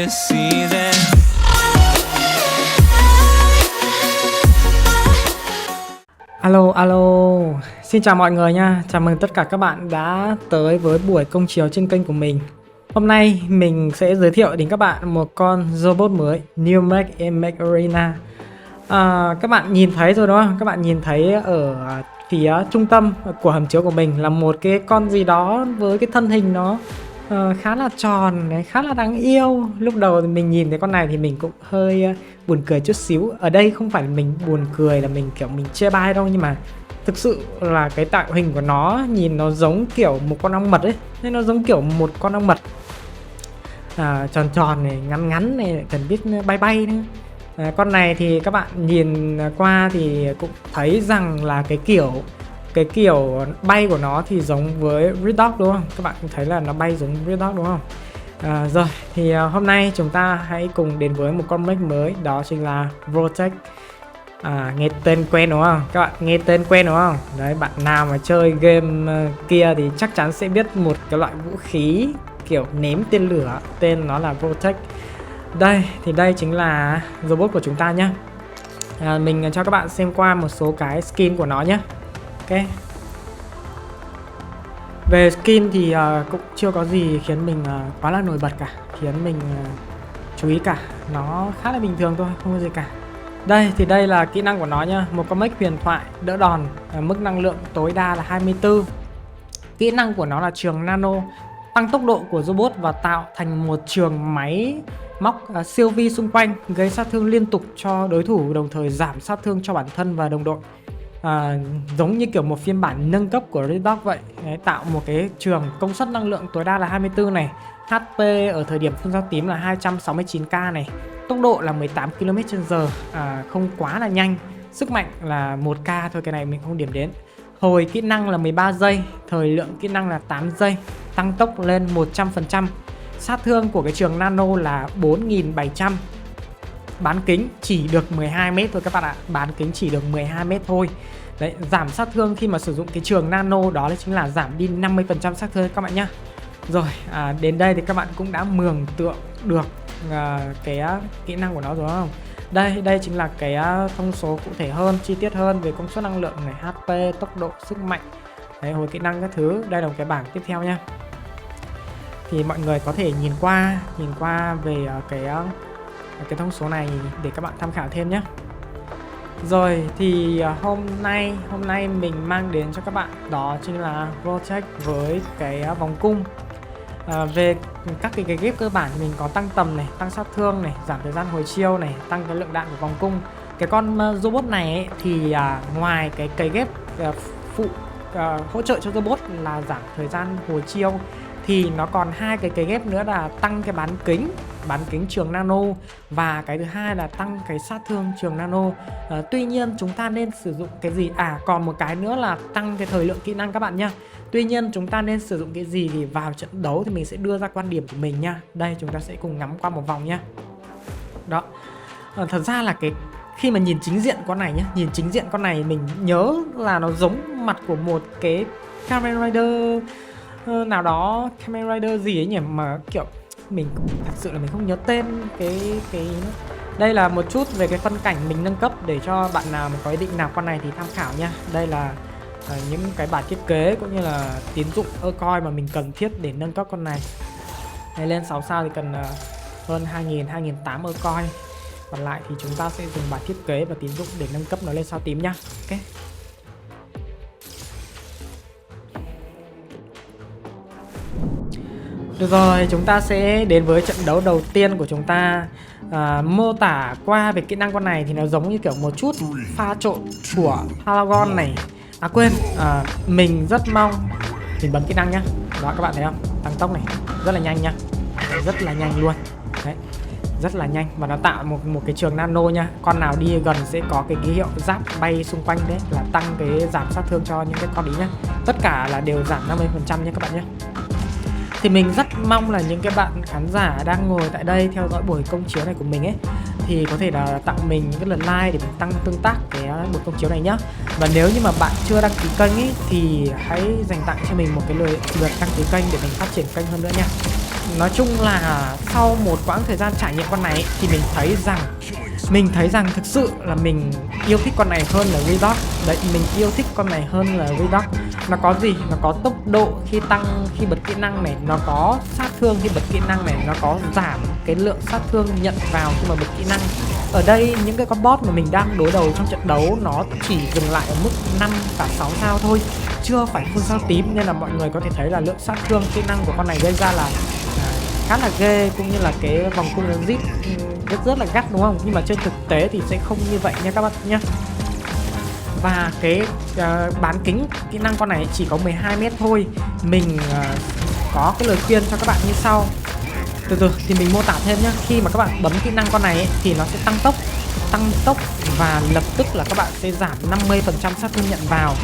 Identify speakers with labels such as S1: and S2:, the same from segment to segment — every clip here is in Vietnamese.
S1: season.
S2: Alo alo, xin chào mọi người nha. Chào mừng tất cả các bạn đã tới với buổi công chiếu trên kênh của mình. Hôm nay mình sẽ giới thiệu đến các bạn một con robot mới, New Mech Arena. Các bạn nhìn thấy rồi đúng không? Các bạn nhìn thấy ở phía trung tâm của hầm chiếu của mình là một cái con gì đó với cái thân hình nó khá là tròn, khá là đáng yêu. Lúc đầu thì mình nhìn thấy con này thì mình cũng hơi buồn cười chút xíu. Ở đây không phải mình buồn cười là mình kiểu mình chê bai đâu, nhưng mà thực sự là cái tạo hình của nó nhìn nó giống kiểu một con ong mật ấy, nên nó giống kiểu một con ong mật tròn tròn này, ngắn ngắn này, cần biết bay bay nữa. Con này thì các bạn nhìn qua thì cũng thấy rằng là cái kiểu bay của nó thì giống với Red Dog đúng không? Các bạn cũng thấy là nó bay giống Red Dog đúng không? Rồi thì hôm nay chúng ta hãy cùng đến với một con mech mới, đó chính là Vortex. Nghe tên quen đúng không? Các bạn nghe tên quen đúng không? Đấy, bạn nào mà chơi game kia thì chắc chắn sẽ biết một cái loại vũ khí kiểu ném tên lửa, tên nó là Vortex. Đây chính là robot của chúng ta nhé. Mình cho các bạn xem qua một số cái skin của nó nhé. Ok. Về skin thì cũng chưa có gì khiến mình quá là nổi bật cả, khiến mình chú ý cả. Nó khá là bình thường thôi, không có gì cả. Đây là kỹ năng của nó nhá. Một con mech huyền thoại đỡ đòn, mức năng lượng tối đa là 24. Kỹ năng của nó là trường nano, tăng tốc độ của robot và tạo thành một trường máy móc siêu vi xung quanh, gây sát thương liên tục cho đối thủ, đồng thời giảm sát thương cho bản thân và đồng đội. Giống như kiểu một phiên bản nâng cấp của Red Dog vậy. Đấy, tạo một cái trường công suất năng lượng tối đa là 24 này, HP ở thời điểm phun dao tím là 269k này, tốc độ là 18 km/h, không quá là nhanh, sức mạnh là 1k thôi, cái này mình không điểm đến. Hồi kỹ năng là 13 giây, thời lượng kỹ năng là 8 giây, tăng tốc lên 100%. Sát thương của cái trường nano là 4700. Bán kính chỉ được 12m thôi các bạn ạ. Bán kính chỉ được 12m thôi. Đấy, giảm sát thương khi mà sử dụng cái trường nano đó chính là giảm đi 50% sát thương các bạn nhá. Rồi, đến đây thì các bạn cũng đã mường tượng được cái kỹ năng của nó rồi không? Đây chính là cái thông số cụ thể hơn, chi tiết hơn về công suất năng lượng này, HP, tốc độ, sức mạnh. Đấy, hồi kỹ năng các thứ. Đây là một cái bảng tiếp theo nha. Thì mọi người có thể nhìn qua về cái thông số này để các bạn tham khảo thêm nhé. Rồi thì hôm nay mình mang đến cho các bạn đó chính là Vortex với cái vòng cung. Về các cái ghép cơ bản thì mình có tăng tầm này, tăng sát thương này, giảm thời gian hồi chiêu này, tăng cái lượng đạn của vòng cung. Cái con robot này ấy, thì ngoài cái cấy ghép phụ hỗ trợ cho robot là giảm thời gian hồi chiêu, thì nó còn hai cái cấy ghép nữa là tăng cái bán kính trường nano, và cái thứ hai là tăng cái sát thương trường nano. Tuy nhiên chúng ta nên sử dụng cái gì? Còn một cái nữa là tăng cái thời lượng kỹ năng các bạn nhá. Tuy nhiên chúng ta nên sử dụng cái gì thì vào trận đấu thì mình sẽ đưa ra quan điểm của mình nha. Đây, chúng ta sẽ cùng ngắm qua một vòng nhá. Đó. Thật ra là khi mà nhìn chính diện con này nhá, nhìn chính diện con này mình nhớ là nó giống mặt của một cái Kamen Rider nào đó, Kamen Rider gì ấy nhỉ, mà kiểu mình thật sự là mình không nhớ tên cái đây là một chút về cái phân cảnh mình nâng cấp để cho bạn nào mà có ý định nạp con này thì tham khảo nha. Đây là những cái bản thiết kế cũng như là tín dụng coin mà mình cần thiết để nâng cấp con này. Đây, lên 6 sao thì cần hơn 2000-2800 coin. Còn lại thì chúng ta sẽ dùng bản thiết kế và tín dụng để nâng cấp nó lên sao tím nhá. Ok. Được rồi, chúng ta sẽ đến với trận đấu đầu tiên của chúng ta. Mô tả qua về kỹ năng con này thì nó giống như kiểu một chút pha trộn của Paragon này. Quên, mình rất mong mình bấm kỹ năng nhá. Đó, các bạn thấy không? Tăng tốc này, rất là nhanh nhá. Rất là nhanh luôn. Đấy, rất là nhanh, và nó tạo một cái trường nano nha. Con nào đi gần sẽ có cái ký hiệu giáp bay xung quanh, đấy là tăng cái giảm sát thương cho những cái con ý nhá. Tất cả là đều giảm 50% nha các bạn nhé. Thì mình rất mong là những cái bạn khán giả đang ngồi tại đây theo dõi buổi công chiếu này của mình ấy thì có thể là tặng mình những cái lượt like để mình tăng tương tác cái buổi công chiếu này nhá. Và nếu như mà bạn chưa đăng ký kênh ấy thì hãy dành tặng cho mình một cái lượt đăng ký kênh để mình phát triển kênh hơn nữa nha. nói chung là sau một quãng thời gian trải nghiệm con này ấy, thì mình thấy rằng thực sự là mình yêu thích con này hơn là Redox. Đấy, mình yêu thích con này hơn là Redox. Nó có gì? Nó có tốc độ khi tăng khi bật kỹ năng này, nó có sát thương khi bật kỹ năng này, nó có giảm cái lượng sát thương nhận vào khi mà bật kỹ năng. Ở đây những cái con boss mà mình đang đối đầu trong trận đấu nó chỉ dừng lại ở mức 5 và 6 sao thôi, chưa phải full sao tím, nên là mọi người có thể thấy là lượng sát thương kỹ năng của con này gây ra là khá là ghê, cũng như là cái vòng cung zip rất là gắt, đúng không? Nhưng mà trên thực tế thì sẽ không như vậy nha các bạn nhé. Và cái bán kính kỹ năng con này chỉ có 12 m thôi. Mình có cái lời khuyên cho các bạn như sau. Từ từ thì mình mô tả thêm nhé. Khi mà các bạn bấm kỹ năng con này ấy, thì nó sẽ tăng tốc và lập tức là các bạn sẽ giảm 50% sát thương nhận vào.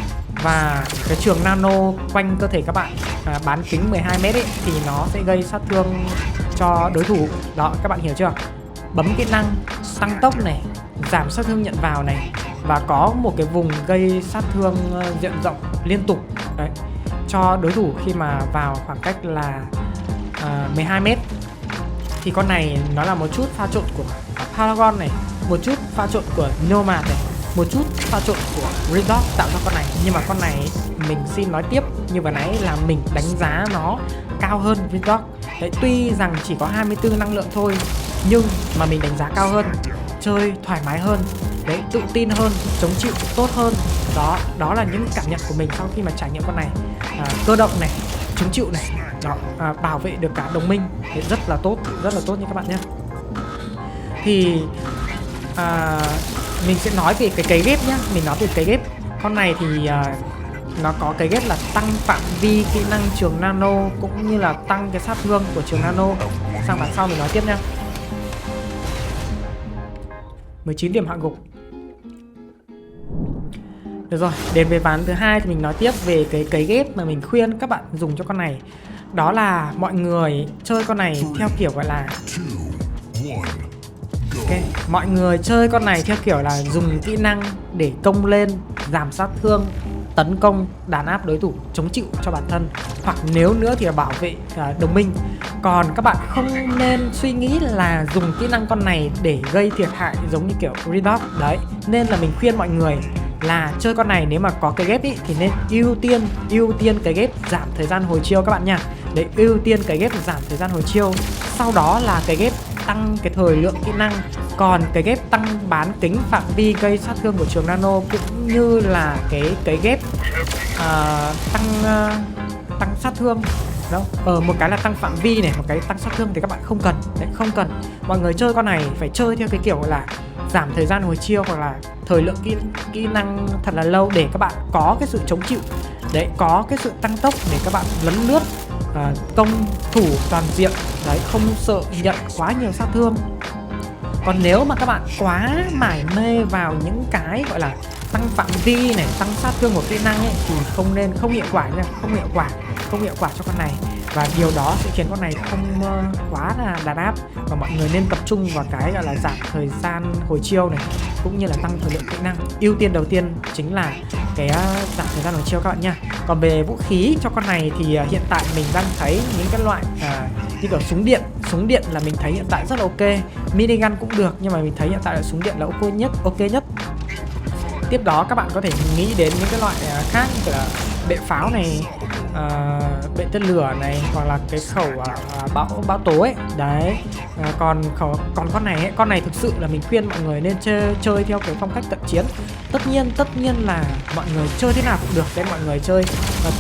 S2: Và cái trường nano quanh cơ thể các bạn bán kính 12 m ấy, thì nó sẽ gây sát thương cho đối thủ. Đó, các bạn hiểu chưa? Bấm kỹ năng tăng tốc này, giảm sát thương nhận vào này, và có một cái vùng gây sát thương diện rộng liên tục đấy cho đối thủ khi mà vào khoảng cách là 12 m. Thì con này nó là một chút pha trộn của Paragon này, một chút pha trộn của Nomad này, một chút pha trộn của Redox tạo ra con này. Nhưng mà con này mình xin nói tiếp như vừa nãy là mình đánh giá nó cao hơn Redox. Đấy, tuy rằng chỉ có 24 năng lượng thôi, nhưng mà mình đánh giá cao hơn, chơi thoải mái hơn, đấy, tự tin hơn, chống chịu tốt hơn. Đó là những cảm nhận của mình sau khi mà trải nghiệm con này. Cơ động này, chống chịu này, đó, bảo vệ được cả đồng minh, thì rất là tốt nha các bạn nhé. Thì mình sẽ nói về cái cấy ghép nhá. Mình nói về cấy ghép. Con này thì nó có cái ghép là tăng phạm vi kỹ năng trường nano, cũng như là tăng cái sát thương của trường nano. Sang bản sau mình nói tiếp nha. 19 điểm hạ gục. Được rồi, đến với ván thứ hai thì mình nói tiếp về cái cấy ghép mà mình khuyên các bạn dùng cho con này. Đó là mọi người chơi con này theo kiểu gọi là mọi người chơi con này theo kiểu là dùng kỹ năng để công lên, giảm sát thương, tấn công, đàn áp đối thủ, chống chịu cho bản thân, hoặc nếu nữa thì là bảo vệ đồng minh. Còn các bạn không nên suy nghĩ là dùng kỹ năng con này để gây thiệt hại giống như kiểu Redox đấy. Nên là mình khuyên mọi người là chơi con này nếu mà có cái ghép ý, thì nên ưu tiên cái ghép giảm thời gian hồi chiêu các bạn nha. Để ưu tiên cái ghép giảm thời gian hồi chiêu, sau đó là cái ghép tăng cái thời lượng kỹ năng. Còn cái ghép tăng bán kính phạm vi gây sát thương của trường nano, cũng như là cái ghép tăng sát thương đó. Một cái là tăng phạm vi này, một cái tăng sát thương thì các bạn không cần. Đấy, không cần. Mọi người chơi con này phải chơi theo cái kiểu là giảm thời gian hồi chiêu, hoặc là thời lượng kỹ năng thật là lâu, để các bạn có cái sự chống chịu. Đấy, có cái sự tăng tốc để các bạn lấn lướt, công thủ toàn diện. Đấy, không sợ nhận quá nhiều sát thương. Còn nếu mà các bạn quá mải mê vào những cái gọi là tăng phạm vi này, tăng sát thương của kỹ năng ấy, thì không hiệu quả nha, không hiệu quả cho con này. Và điều đó sẽ khiến con này không quá là đàn áp. Và mọi người nên tập trung vào cái gọi là giảm thời gian hồi chiêu này, cũng như là tăng thời lượng kỹ năng. Ưu tiên đầu tiên chính là cái giảm thời gian hồi chiêu các bạn nha. Còn về vũ khí cho con này thì hiện tại mình đang thấy những cái loại như kiểu súng điện là mình thấy hiện tại rất là ok. Minigun cũng được, nhưng mà mình thấy hiện tại là súng điện là ok nhất. Tiếp đó các bạn có thể nghĩ đến những cái loại khác như kiểu là bệ pháo này, bệ tên lửa này, hoặc là cái khẩu bão tố ấy. Đấy. Còn con này ấy, con này thực sự là mình khuyên mọi người nên chơi theo cái phong cách cận chiến. Tất nhiên là mọi người chơi thế nào cũng được. Đấy, mọi người chơi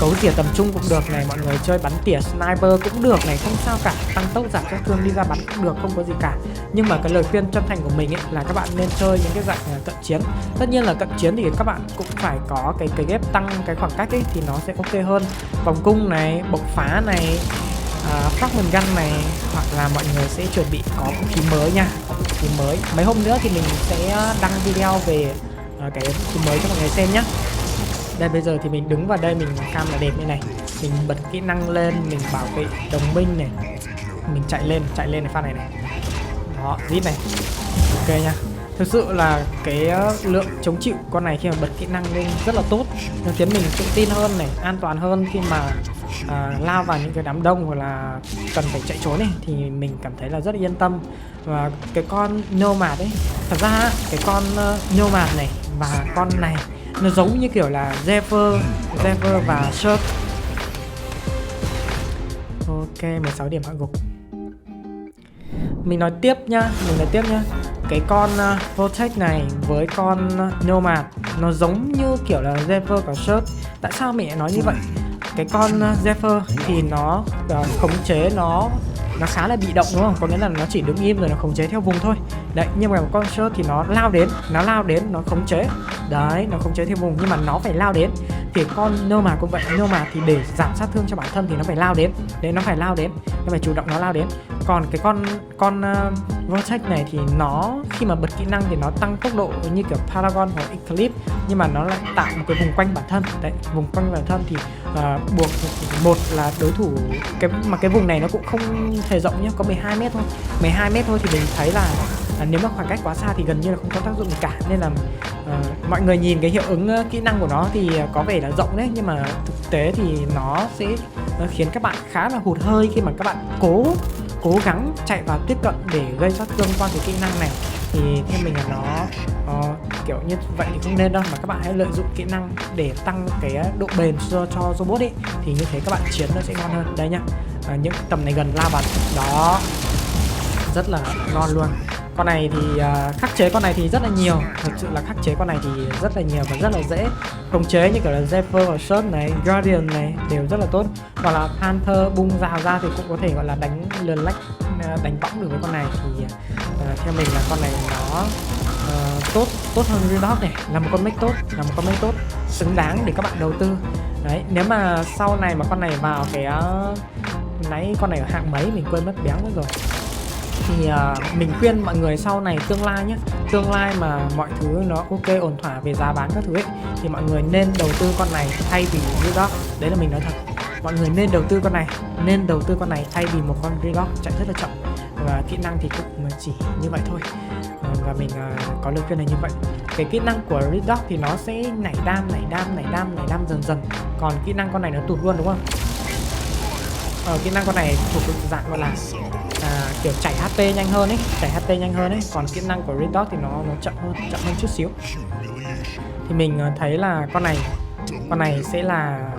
S2: cấu tỉa tầm trung cũng được này, mọi người chơi bắn tỉa sniper cũng được này, không sao cả. Tăng tốc giảm sát thương đi ra bắn cũng được, không có gì cả. Nhưng mà cái lời khuyên chân thành của mình ấy là các bạn nên chơi những cái dạng cận chiến. Tất nhiên là cận chiến thì các bạn cũng phải có cái ghép tăng cái khoảng cách ấy, thì nó sẽ ok hơn. Vòng cung này, bộc phá này, fragment gun này, hoặc là mọi người sẽ chuẩn bị có vũ khí mới nha, có vũ khí mới. Mấy hôm nữa thì mình sẽ đăng video về cái vũ khí mới cho mọi người xem nhé. Đây, bây giờ thì mình đứng vào đây, mình cam là đẹp như này, mình bật kỹ năng lên, mình bảo vệ đồng minh này, mình chạy lên này, pha này này, đó, zip này, ok nha. Thực sự là cái lượng chống chịu con này khi mà bật kỹ năng lên rất là tốt, nó khiến mình tự tin hơn này, an toàn hơn khi mà lao vào những cái đám đông hoặc là cần phải chạy trốn ấy thì mình cảm thấy là rất là yên tâm. Và cái con Nomad ấy, thật ra cái con Nomad này và con này nó giống như kiểu là Zephyr và Shirt. Ok, 16 điểm hạ gục. Mình nói tiếp nhá. Cái con Vortex này với con Nomad nó giống như kiểu là Zephyr và Shirt. Tại sao mình lại nói như vậy? Cái con Zephyr thì nó khống chế nó khá là bị động đúng không? Có nghĩa là nó chỉ đứng im rồi nó khống chế theo vùng thôi. Đấy, nhưng mà con Shirt thì nó lao đến, nó khống chế. Đấy, nó khống chế theo vùng nhưng mà nó phải lao đến. Thì con Nomad cũng vậy, Nomad thì để giảm sát thương cho bản thân thì nó phải lao đến. Đấy, nó phải chủ động nó lao đến. Còn cái con Vortex này thì nó khi mà bật kỹ năng thì nó tăng tốc độ như kiểu Paragon hoặc Eclipse, nhưng mà nó lại tạo một cái vùng quanh bản thân. Đấy, vùng quanh bản thân thì buộc một là đối thủ cái vùng này nó cũng không hề rộng nhé, có 12m thôi. 12m thôi thì mình thấy là nếu mà khoảng cách quá xa thì gần như là không có tác dụng gì cả. Nên là mọi người nhìn cái hiệu ứng kỹ năng của nó thì có vẻ là rộng đấy, nhưng mà thực tế thì nó sẽ khiến các bạn khá là hụt hơi khi mà các bạn cố gắng chạy vào tiếp cận để gây sát thương qua cái kỹ năng này. Thì theo mình là nó kiểu như vậy thì không nên đâu, mà các bạn hãy lợi dụng kỹ năng để tăng cái độ bền cho robot ấy, thì như thế các bạn chiến nó sẽ ngon hơn. Đây nhá, những tầm này gần la bật đó, rất là ngon luôn. Con này thì khắc chế con này thì rất là nhiều, thật sự là khắc chế con này thì rất là nhiều và rất là dễ khống chế, như kiểu là Zephyr và Shirt này, Guardian này đều rất là tốt. Còn là Panther bung rào ra thì cũng có thể gọi là đánh lườn lách, đánh võng được với con này. Thì theo mình là con này nó tốt hơn Redog này, là một con mech tốt, xứng đáng để các bạn đầu tư. Đấy, nếu mà sau này mà con này vào cái nãy con này ở hạng mấy mình quên mất béng mất rồi, thì mình khuyên mọi người sau này tương lai nhé, tương lai mà mọi thứ nó ok ổn thỏa về giá bán các thứ ấy, thì mọi người nên đầu tư con này thay vì Redog. Đấy là mình nói thật, mọi người nên đầu tư con này thay vì một con Redog chạy rất là chậm và kỹ năng thì cũng chỉ như vậy thôi. Và mình có lời khuyên là như vậy. Cái kỹ năng của Redog thì nó sẽ nảy đam dần, còn kỹ năng con này nó tụt luôn đúng không? Kỹ năng con này thuộc dạng gọi là kiểu chảy HP nhanh hơn ấy, còn kỹ năng của Redog thì nó chậm hơn chút xíu. Thì mình thấy là con này sẽ là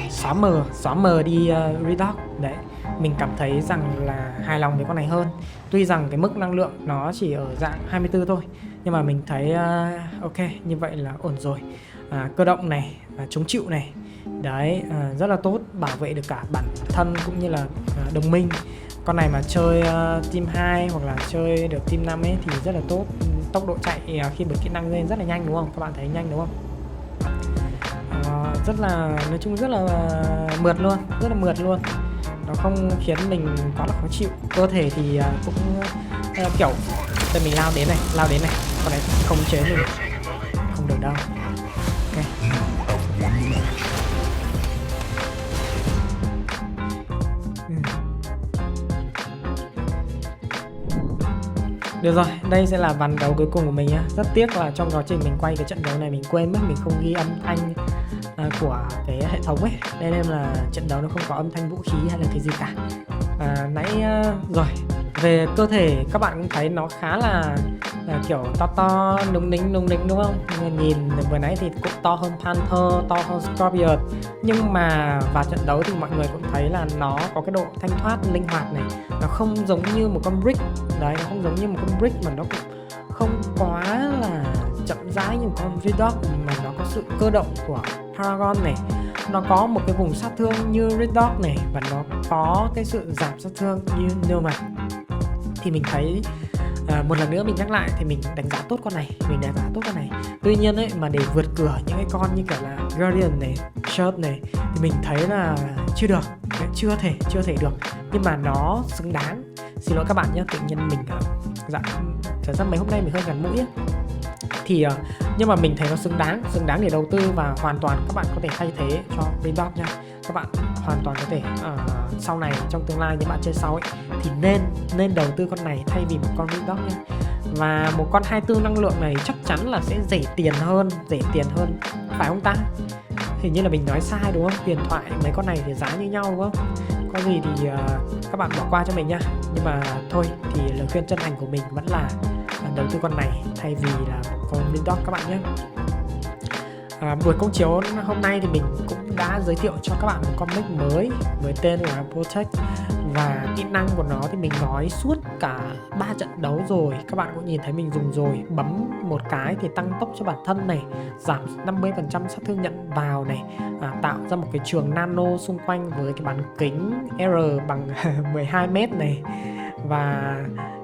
S2: xóa mờ đi Redog. Đấy, mình cảm thấy rằng là hài lòng với con này hơn. Tuy rằng cái mức năng lượng nó chỉ ở dạng 24 thôi, nhưng mà mình thấy ok, như vậy là ổn rồi. Cơ động này, chống chịu này, đấy, rất là tốt, bảo vệ được cả bản thân cũng như là đồng minh. Con này mà chơi team 2 hoặc là chơi được team 5 ấy thì rất là tốt. Tốc độ chạy khi bật kỹ năng lên rất là nhanh đúng không? Các bạn thấy nhanh đúng không? Rất là, nói chung rất là mượt luôn. Nó không khiến mình quá là khó chịu. Cơ thể thì cũng kiểu đây mình lao đến này, con này không chế mình không được đâu. Ok. Được rồi, đây sẽ là ván đấu cuối cùng của mình nhé. Rất tiếc là trong quá trình mình quay cái trận đấu này mình quên mất mình không ghi âm thanh của cái hệ thống ấy, nên là trận đấu nó không có âm thanh vũ khí hay là cái gì cả. Nãy rồi, về cơ thể các bạn cũng thấy nó khá là kiểu to núng nính đúng không? Nhìn vừa nãy thì cũng to hơn Panther, to hơn Scorpion, nhưng mà vào trận đấu thì mọi người cũng thấy là nó có cái độ thanh thoát, linh hoạt này, nó không giống như một con brick. Đấy, nó không giống như một con brick mà nó cũng không quá là chậm rãi như một con Redog, mà nó có sự cơ động của Paragon này, nó có một cái vùng sát thương như Redog này, và nó có cái sự giảm sát thương như Nomad. Thì mình thấy một lần nữa mình nhắc lại thì mình đánh giá tốt con này, Tuy nhiên ấy, mà để vượt cửa những cái con như kiểu là Guardian này, Shirt này thì mình thấy là chưa thể được, nhưng mà nó xứng đáng. Xin lỗi các bạn nhé, tự nhiên mình thật ra mấy hôm nay mình hơi ngắn mũi ấy. Thì nhưng mà mình thấy nó xứng đáng để đầu tư, và hoàn toàn các bạn có thể thay thế cho Redog nha. Các bạn hoàn toàn có thể sau này trong tương lai những bạn chơi sau ấy thì nên đầu tư con này thay vì một con Redog nha. Và một con 24 năng lượng này chắc chắn là sẽ rẻ tiền hơn, phải không ta? hình như là mình nói sai đúng không? Huyền thoại mấy con này thì giá như nhau đúng không? Có gì thì các bạn bỏ qua cho mình nha. Nhưng mà thôi thì lời khuyên chân thành của mình vẫn là đầu tư con này thay vì là con Windows các bạn nhé. Buổi công chiếu hôm nay thì mình cũng đã giới thiệu cho các bạn một comic mới với tên là Protect, và kỹ năng của nó thì mình nói suốt cả 3 trận đấu rồi, các bạn cũng nhìn thấy mình dùng rồi. Bấm một cái thì tăng tốc cho bản thân này, giảm 50% sát thương nhận vào này, tạo ra một cái trường nano xung quanh với cái bán kính R bằng 12m này, và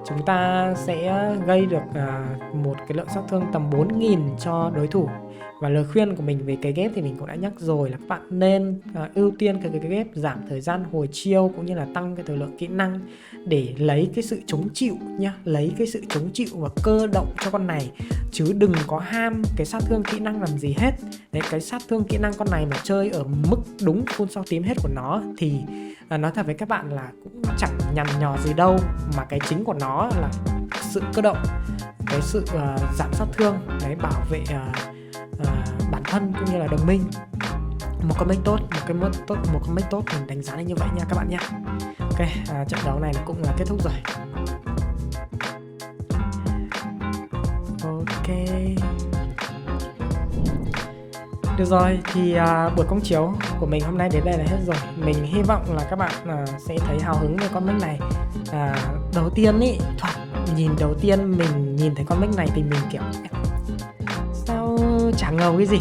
S2: chúng ta sẽ gây được một cái lượng sát thương tầm 4000 cho đối thủ. Và lời khuyên của mình về cái ghép thì mình cũng đã nhắc rồi là các bạn nên ưu tiên cái ghép giảm thời gian hồi chiêu cũng như là tăng cái thời lượng kỹ năng để lấy cái sự chống chịu nhá, lấy cái sự chống chịu và cơ động cho con này, chứ đừng có ham cái sát thương kỹ năng làm gì hết. Đấy, cái sát thương kỹ năng con này mà chơi ở mức đúng full sao tím hết của nó thì nói thật với các bạn là cũng chẳng nhằn nhò gì đâu, mà cái chính của nó là sự cơ động, cái sự giảm sát thương, đấy, bảo vệ bản thân cũng như là đồng minh. Một comic tốt, một comic tốt mình đánh giá là như vậy nha các bạn nha. Ok, trận đấu này cũng là kết thúc rồi. Ok, được rồi, thì buổi công chiếu của mình hôm nay đến đây là hết rồi. Mình hy vọng là các bạn sẽ thấy hào hứng về comic này. Đầu tiên ý, nhìn đầu tiên mình nhìn thấy comic này thì mình kiểu sao chả ngầu cái gì.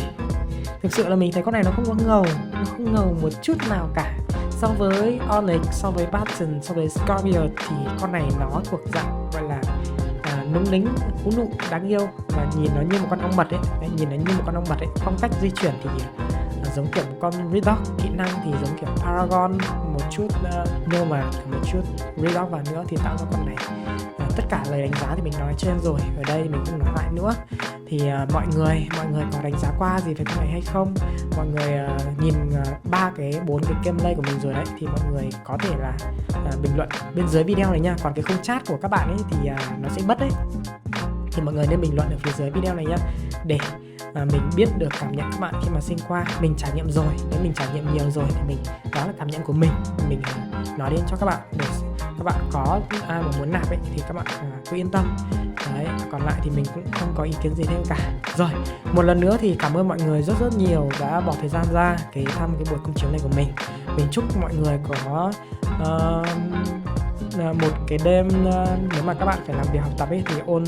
S2: Thực sự là mình thấy con này nó không có ngầu, nó không ngầu một chút nào cả. So với Onyx, so với Baton, so với Scorpion thì con này nó thuộc dạng gọi là núng nính, cú nụ, đáng yêu, và nhìn nó như một con ong mật ấy. Đấy, nhìn nó như một con ong mật ấy. Phong cách di chuyển thì giống kiểu một con Redox, kỹ năng thì giống kiểu Paragon một chút, nhưng mà một chút Redox vào nữa thì tạo ra con này. Tất cả lời đánh giá thì mình nói trên rồi, ở đây mình không nói lại nữa. Thì mọi người có đánh giá qua gì về con này hay không? Mọi người nhìn 4 cái gameplay của mình rồi đấy, thì mọi người có thể là bình luận bên dưới video này nha. Còn cái khung chat của các bạn ấy thì nó sẽ mất đấy, thì mọi người nên bình luận ở phía dưới video này nhá, để mình biết được cảm nhận các bạn khi mà xem qua. Mình trải nghiệm rồi, nếu mình trải nghiệm nhiều rồi thì đó là cảm nhận của mình nói đến cho các bạn, để các bạn có ai mà muốn nạp ấy thì các bạn cứ yên tâm. Đấy, còn lại thì mình cũng không có ý kiến gì thêm cả. Rồi, một lần nữa thì cảm ơn mọi người rất nhiều đã bỏ thời gian ra thăm cái buổi công chiếu này của mình. Mình chúc mọi người có một cái đêm, nếu mà các bạn phải làm việc học tập ấy thì ôn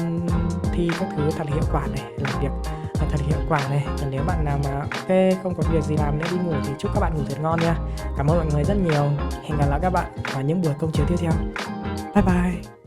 S2: thi các thứ thật là hiệu quả này, làm việc thật hiệu quả này. Còn nếu bạn nào mà ok không có việc gì làm nữa đi ngủ thì chúc các bạn ngủ thật ngon nha. Cảm ơn mọi người rất nhiều. Hẹn gặp lại các bạn vào những buổi công chiếu tiếp theo. Bye bye.